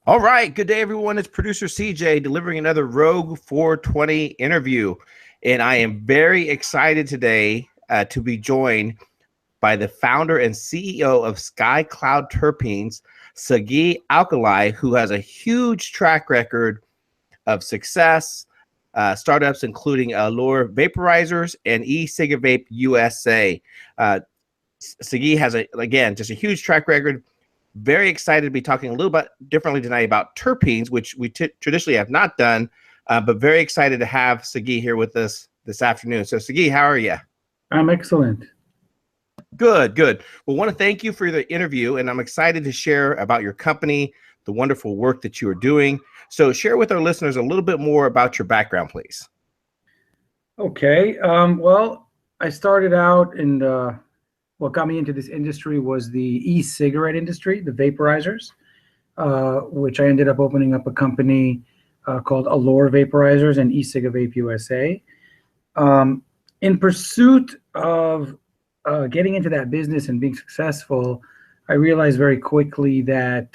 All right, good day, everyone. It's producer CJ delivering another Rogue 420 interview. And I am very excited today to be joined by the founder and CEO of Skycloud Terpenes, Saggy Alcalay, who has a huge track record of success, startups including Allor Vaporizers and ECigaVapeUSA. Saggy has, again, just a huge track record. Very excited to be talking a little bit differently tonight about terpenes, which we traditionally have not done, but very excited to have Saggy here with us this afternoon. So Saggy, how are you? I'm excellent. Good, good. Well, want to thank you for the interview, and I'm excited to share about your company, the wonderful work that you are doing. So share with our listeners a little bit more about your background, please. Okay. Well, I started out in what got me into this industry was the e-cigarette industry, the vaporizers, which I ended up opening up a company called Allor Vaporizers and ECigaVapeUSA. In pursuit of getting into that business and being successful, I realized very quickly that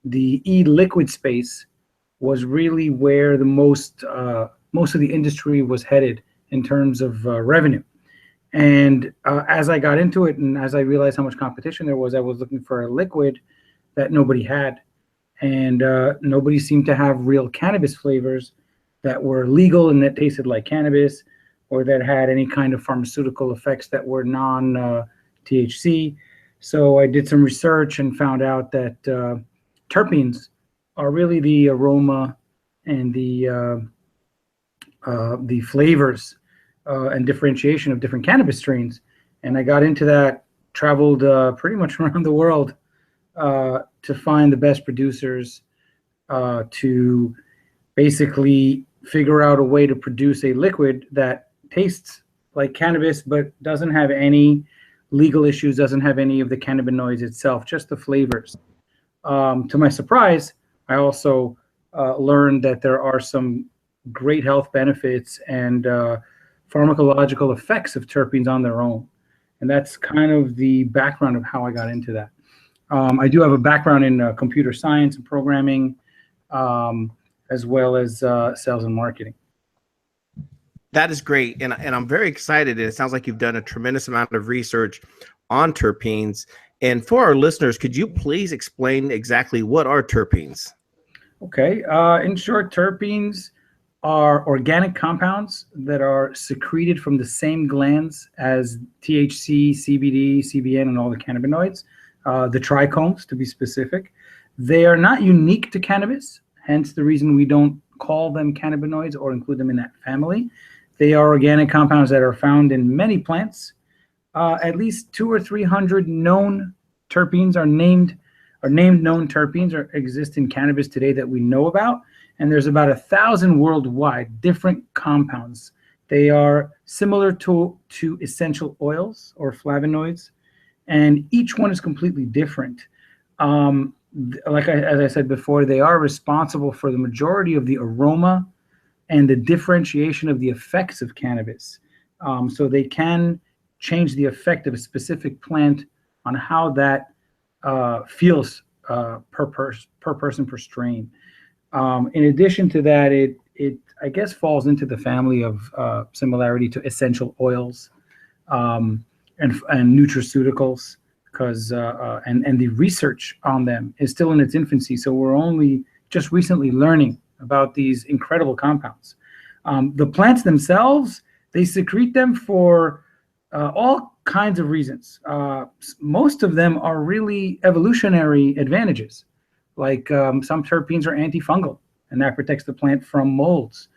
the e-liquid space was really where the most of the industry was headed in terms of revenue. And as I got into it and as I realized how much competition there was, I was looking for a liquid that nobody had. And nobody seemed to have real cannabis flavors that were legal and that tasted like cannabis, or that had any kind of pharmaceutical effects that were non-THC. So I did some research and found out that terpenes are really the aroma and the flavors and differentiation of different cannabis strains. And I got into that, traveled pretty much around the world to find the best producers to basically figure out a way to produce a liquid that tastes like cannabis but doesn't have any legal issues, doesn't have any of the cannabinoids itself, just the flavors. To my surprise, I also learned that there are some great health benefits and pharmacological effects of terpenes on their own. And that's kind of the background of how I got into that. I do have a background in computer science and programming, as well as sales and marketing. That is great. And I'm very excited. And it sounds like you've done a tremendous amount of research on terpenes. And for our listeners, could you please explain exactly what are terpenes? Okay. In short, terpenes are organic compounds that are secreted from the same glands as THC, CBD, CBN, and all the cannabinoids, the trichomes to be specific. They are not unique to cannabis, hence the reason we don't call them cannabinoids or include them in that family. They are organic compounds that are found in many plants. At least 200 or 300 known terpenes are named known terpenes or exist in cannabis today that we know about. And there's about 1,000 worldwide different compounds. They are similar to essential oils or flavonoids, and each one is completely different. As I said before, they are responsible for the majority of the aroma and the differentiation of the effects of cannabis. So they can change the effect of a specific plant on how that feels per person, per strain. In addition to that, it I guess falls into the family of similarity to essential oils and nutraceuticals, because and the research on them is still in its infancy. So we're only just recently learning about these incredible compounds. The plants themselves, they secrete them for all kinds of reasons. Most of them are really evolutionary advantages. Like some terpenes are antifungal, and that protects the plant from molds.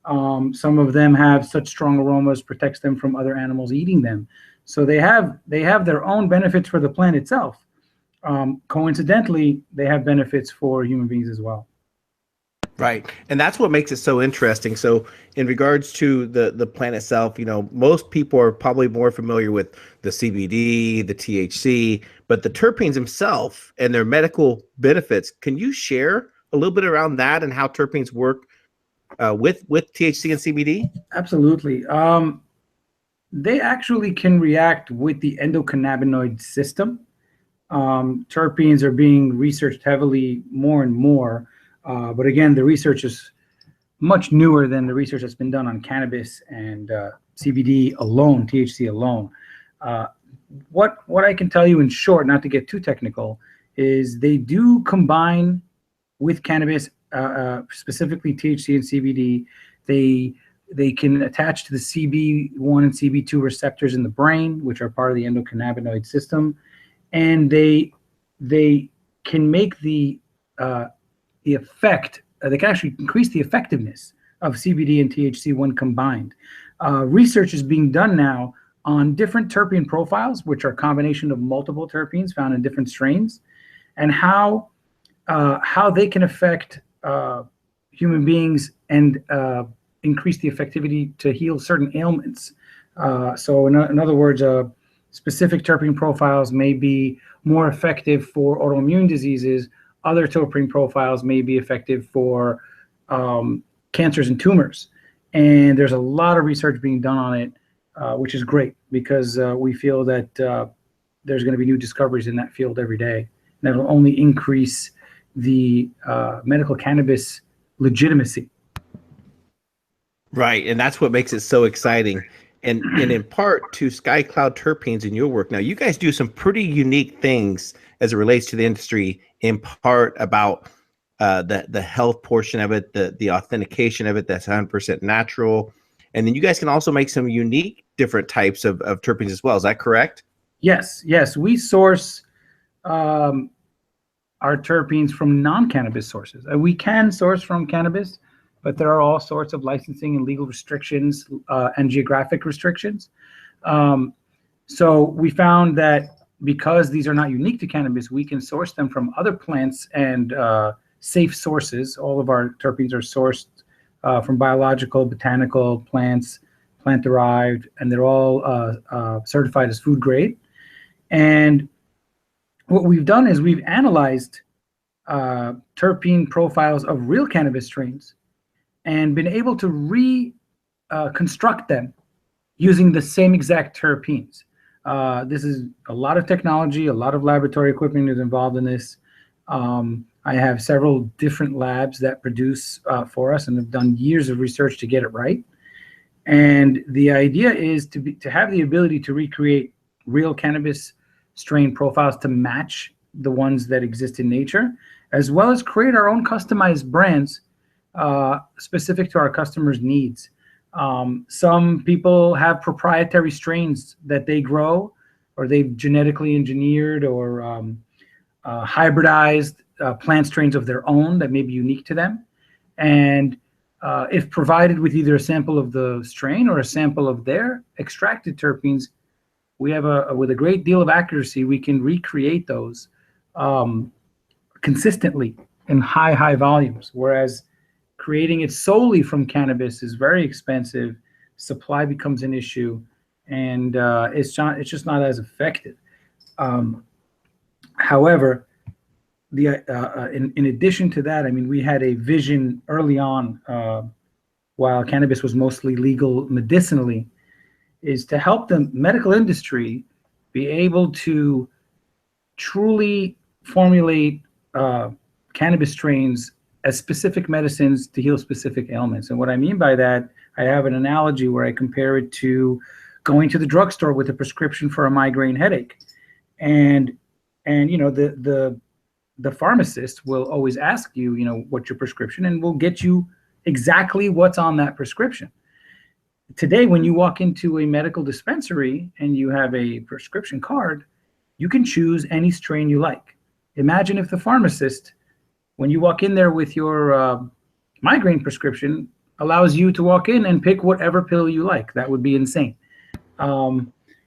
Some of them have such strong aromas, protects them from other animals eating them. So they have their own benefits for the plant itself. Coincidentally, they have benefits for human beings as well. Right. And that's what makes it so interesting. So in regards to the plant itself, most people are probably more familiar with the CBD, the THC, but the terpenes themselves and their medical benefits. Can you share a little bit around that and how terpenes work with THC and CBD? Absolutely. They actually can react with the endocannabinoid system. Terpenes are being researched heavily more and more. But again, the research is much newer than the research that's been done on cannabis and CBD alone, THC alone. What I can tell you in short, not to get too technical, is they do combine with cannabis, specifically THC and CBD. They can attach to the CB1 and CB2 receptors in the brain, which are part of the endocannabinoid system, and they can make the effect. They can actually increase the effectiveness of CBD and THC when combined. Research is being done now on different terpene profiles, which are a combination of multiple terpenes found in different strains, and how they can affect human beings and increase the effectivity to heal certain ailments. So in other words, specific terpene profiles may be more effective for autoimmune diseases. Other terpene profiles may be effective for cancers and tumors. And there's a lot of research being done on it, which is great, because we feel that there's going to be new discoveries in that field every day. And that'll only increase the medical cannabis legitimacy. Right, and that's what makes it so exciting. And in part to Skycloud Terpenes in your work. Now, you guys do some pretty unique things as it relates to the industry, in part about the health portion of it, the authentication of it, that's 100% natural. And then you guys can also make some unique different types of terpenes as well. Is that correct? Yes. We source our terpenes from non-cannabis sources. We can source from cannabis, but there are all sorts of licensing and legal restrictions and geographic restrictions. So we found that because these are not unique to cannabis, we can source them from other plants and safe sources. All of our terpenes are sourced from biological, botanical plants, plant-derived, and they're all certified as food grade. And what we've done is we've analyzed terpene profiles of real cannabis strains and been able to reconstruct them using the same exact terpenes. This is a lot of technology, a lot of laboratory equipment is involved in this. I have several different labs that produce for us and have done years of research to get it right. And the idea is to have the ability to recreate real cannabis strain profiles to match the ones that exist in nature, as well as create our own customized brands specific to our customers' needs. Some people have proprietary strains that they grow, or they've genetically engineered or hybridized plant strains of their own that may be unique to them. And if provided with either a sample of the strain or a sample of their extracted terpenes, we have with a great deal of accuracy, we can recreate those consistently in high volumes. Whereas creating it solely from cannabis is very expensive. Supply becomes an issue, and it's just not as effective. However, in addition to that, I mean, we had a vision early on, while cannabis was mostly legal medicinally, is to help the medical industry be able to truly formulate cannabis strains as specific medicines to heal specific ailments. And what I mean by that, I have an analogy where I compare it to going to the drugstore with a prescription for a migraine headache. And you know, the pharmacist will always ask you, you know, what's your prescription, and will get you exactly what's on that prescription. Today, when you walk into a medical dispensary and you have a prescription card, you can choose any strain you like. Imagine if the pharmacist, when you walk in there with your migraine prescription, allows you to walk in and pick whatever pill you like. That would be insane.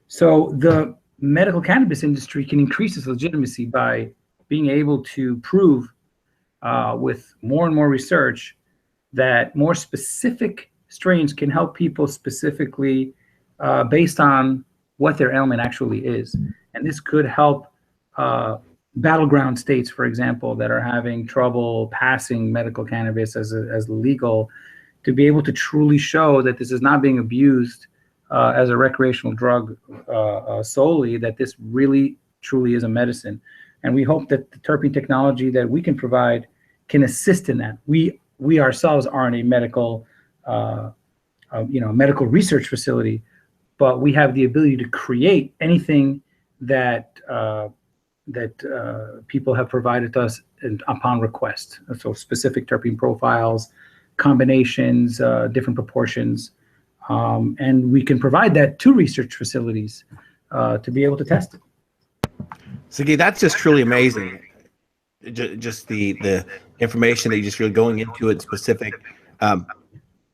So the medical cannabis industry can increase its legitimacy by being able to prove with more and more research that more specific strains can help people specifically based on what their ailment actually is. And this could help battleground states, for example, that are having trouble passing medical cannabis as legal, to be able to truly show that this is not being abused as a recreational drug solely, that this really truly is a medicine. And we hope that the terpene technology that we can provide can assist in that. We ourselves aren't a medical, medical research facility, but we have the ability to create anything that people have provided to us upon request. So specific terpene profiles, combinations, different proportions, and we can provide that to research facilities to be able to test it. Saggy, that's just truly amazing. Just the information that you just really going into it specific.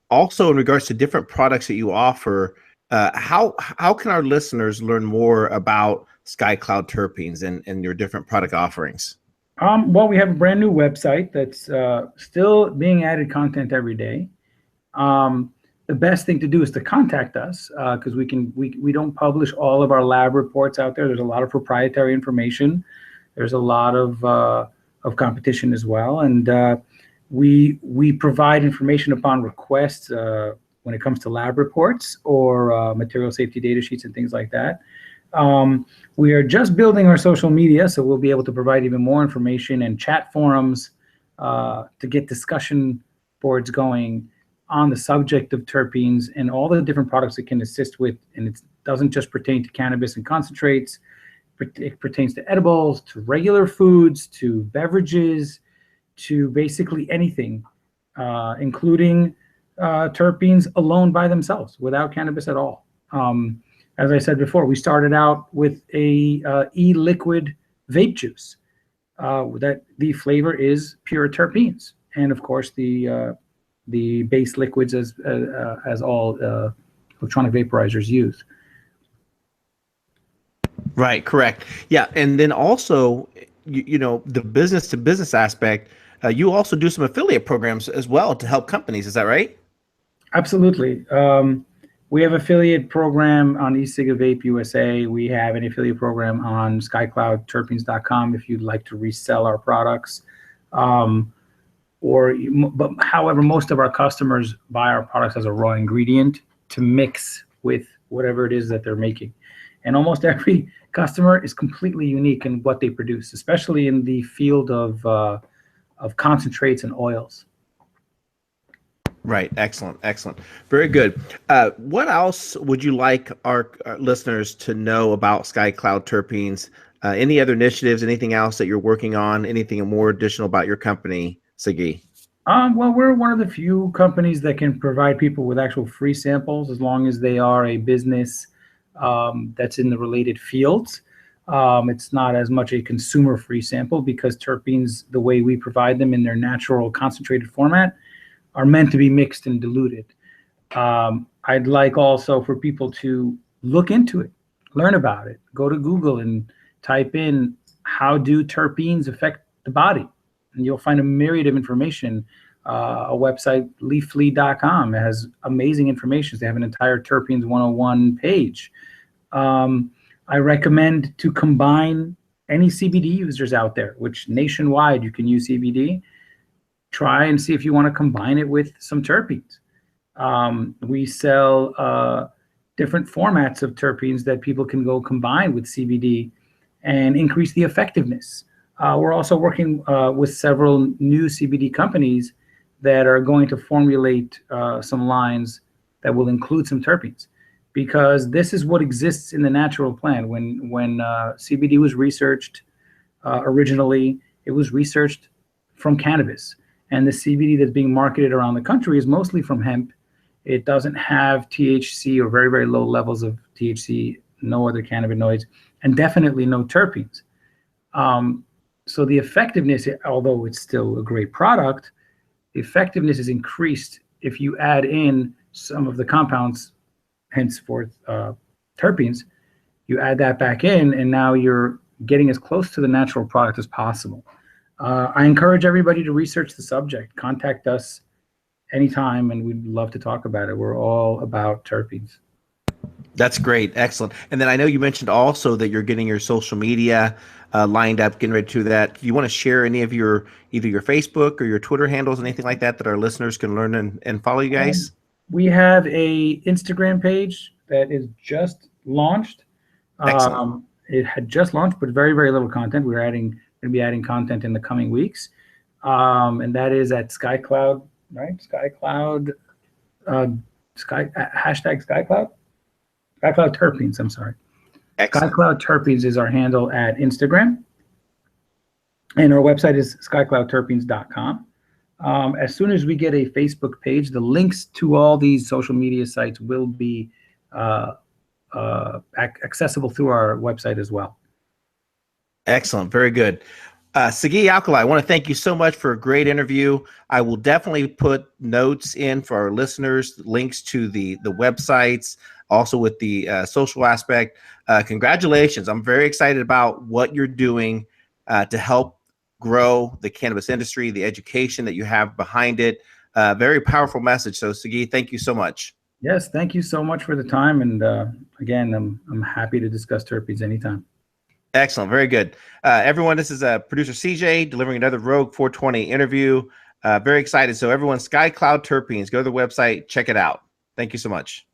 Also, in regards to different products that you offer, how can our listeners learn more about Skycloud Terpenes and your different product offerings? Well, we have a brand new website that's still being added content every day. The best thing to do is to contact us because we don't publish all of our lab reports out there. There's a lot of proprietary information. There's a lot of competition as well, and we provide information upon request when it comes to lab reports or material safety data sheets and things like that. We are just building our social media, so we'll be able to provide even more information and chat forums to get discussion boards going on the subject of terpenes and all the different products it can assist with. And it doesn't just pertain to cannabis and concentrates. It pertains to edibles, to regular foods, to beverages, to basically anything, including terpenes alone by themselves without cannabis at all. As I said before, we started out with a e-liquid vape juice that the flavor is pure terpenes, and of course the base liquids as all electronic vaporizers use. Right, correct. Yeah, and then also, the business to business aspect, you also do some affiliate programs as well to help companies. Is that right? Absolutely. We have affiliate program on ECigaVapeUSA. We have an affiliate program on SkycloudTerpenes.com if you'd like to resell our products. But however, most of our customers buy our products as a raw ingredient to mix with whatever it is that they're making. And almost every customer is completely unique in what they produce, especially in the field of concentrates and oils. Right. Excellent. Excellent. Very good. What else would you like our listeners to know about Skycloud Terpenes? Any other initiatives, anything else that you're working on, anything more additional about your company, Saggy? Well, we're one of the few companies that can provide people with actual free samples as long as they are a business that's in the related fields. It's not as much a consumer free sample because terpenes, the way we provide them in their natural concentrated format, are meant to be mixed and diluted. I'd like also for people to look into it, learn about it, go to Google and type in how do terpenes affect the body, and you'll find a myriad of information. A website, leafly.com, has amazing information. They have an entire terpenes 101 page. I recommend to combine any CBD users out there, which nationwide you can use CBD. Try and see if you want to combine it with some terpenes. We sell different formats of terpenes that people can go combine with CBD and increase the effectiveness. We're also working with several new CBD companies that are going to formulate some lines that will include some terpenes, because this is what exists in the natural plant. When CBD was researched originally, it was researched from cannabis. And the CBD that's being marketed around the country is mostly from hemp. It doesn't have THC or very, very low levels of THC, no other cannabinoids, and definitely no terpenes. So the effectiveness, although it's still a great product, the effectiveness is increased if you add in some of the compounds, henceforth terpenes. You add that back in, and now you're getting as close to the natural product as possible. I encourage everybody to research the subject. Contact us anytime, and we'd love to talk about it. We're all about terpenes. That's great. Excellent. And then I know you mentioned also that you're getting your social media lined up, getting ready to do that. Do you want to share any of your, either your Facebook or your Twitter handles, anything like that our listeners can learn and follow you guys? We have a Instagram page that is just launched. it had just launched, but very, very little content. We're going to be adding content in the coming weeks. And that is at Skycloud, right? Skycloud, hashtag Skycloud? Skycloud Terpenes, I'm sorry. Excellent. Skycloud Terpenes is our handle at Instagram. And our website is skycloudterpenes.com. As soon as we get a Facebook page, the links to all these social media sites will be accessible through our website as well. Excellent. Very good. Saggy Alcalay, I want to thank you so much for a great interview. I will definitely put notes in for our listeners, links to the websites, also with the social aspect. Congratulations. I'm very excited about what you're doing to help grow the cannabis industry, the education that you have behind it. Very powerful message. So Saggy, thank you so much. Yes, thank you so much for the time. And again, I'm happy to discuss terpenes anytime. Excellent. Very good. Everyone, this is producer CJ delivering another Rogue 420 interview. Very excited. So everyone, Skycloud Terpenes, go to the website, check it out. Thank you so much.